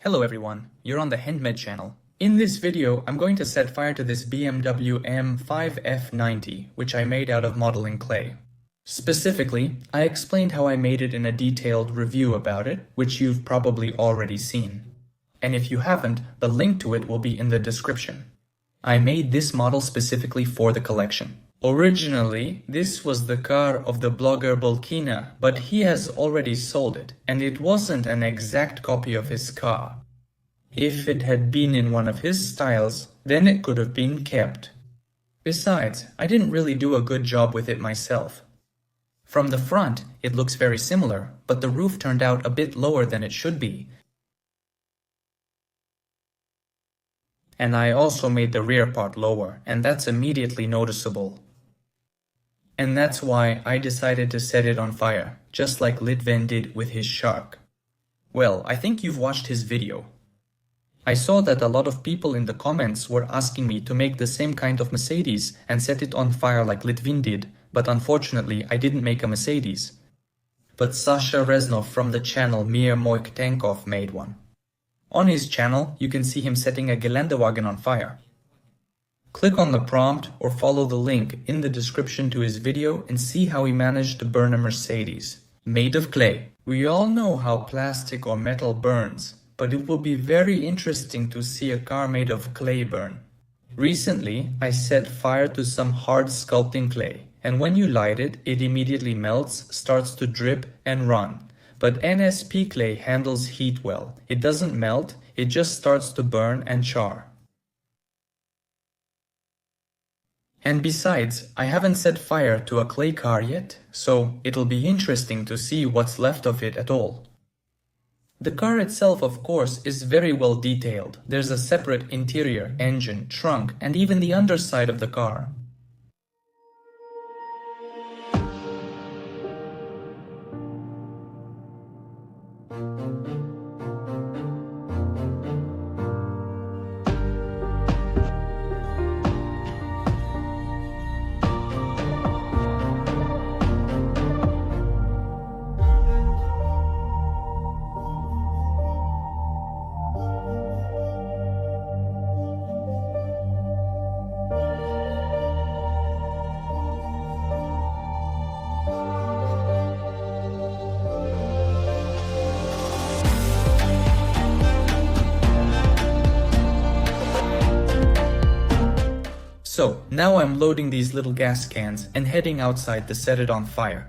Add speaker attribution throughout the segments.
Speaker 1: Hello everyone, you're on the HandMed channel. In this video, I'm going to set fire to this BMW M5 F90, which I made out of modeling clay. Specifically, I explained how I made it in a detailed review about it, which you've probably already seen. And if you haven't, the link to it will be in the description. I made this model specifically for the collection. Originally, this was the car of the blogger Bulkina, but he has already sold it, and it wasn't an exact copy of his car. If it had been in one of his styles, then it could have been kept. Besides, I didn't really do a good job with it myself. From the front, it looks very similar, but the roof turned out a bit lower than it should be. And I also made the rear part lower, and that's immediately noticeable. And that's why I decided to set it on fire, just like Litven did with his shark. Well, I think you've watched his video. I saw that a lot of people in the comments were asking me to make the same kind of Mercedes and set it on fire like Litven did, but unfortunately I didn't make a Mercedes. But Sasha Reznov from the channel Mir Moik Tankov made one. On his channel, you can see him setting a Geländewagen on fire. Click on the prompt or follow the link in the description to his video and see how he managed to burn a Mercedes, made of clay. We all know how plastic or metal burns, but it will be very interesting to see a car made of clay burn. Recently, I set fire to some hard sculpting clay, and when you light it, it immediately melts, starts to drip and run. But NSP clay handles heat well. It doesn't melt, it just starts to burn and char. And besides, I haven't set fire to a clay car yet, so it'll be interesting to see what's left of it at all. The car itself, of course, is very well detailed. There's a separate interior, engine, trunk, and even the underside of the car. So, now I'm loading these little gas cans and heading outside to set it on fire.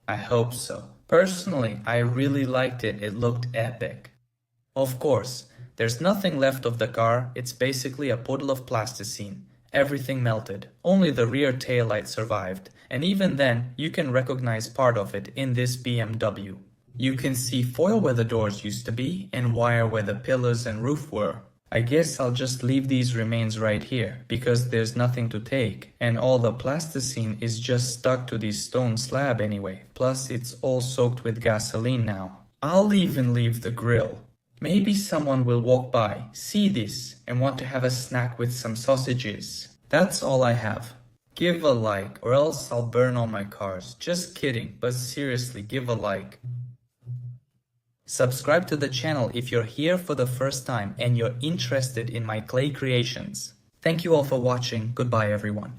Speaker 1: I hope so. Personally, I really liked it. It looked epic. Of course, there's nothing left of the car. It's basically a puddle of plasticine. Everything melted. Only the rear taillight survived. And even then, you can recognize part of it in this BMW. You can see foil where the doors used to be and wire where the pillars and roof were. I guess I'll just leave these remains right here, because there's nothing to take, and all the plasticine is just stuck to this stone slab anyway, plus it's all soaked with gasoline now. I'll even leave the grill. Maybe someone will walk by, see this, and want to have a snack with some sausages. That's all I have. Give a like, or else I'll burn all my cars. Just kidding, but seriously, give a like. Subscribe to the channel if you're here for the first time and you're interested in my clay creations. Thank you all for watching. Goodbye everyone.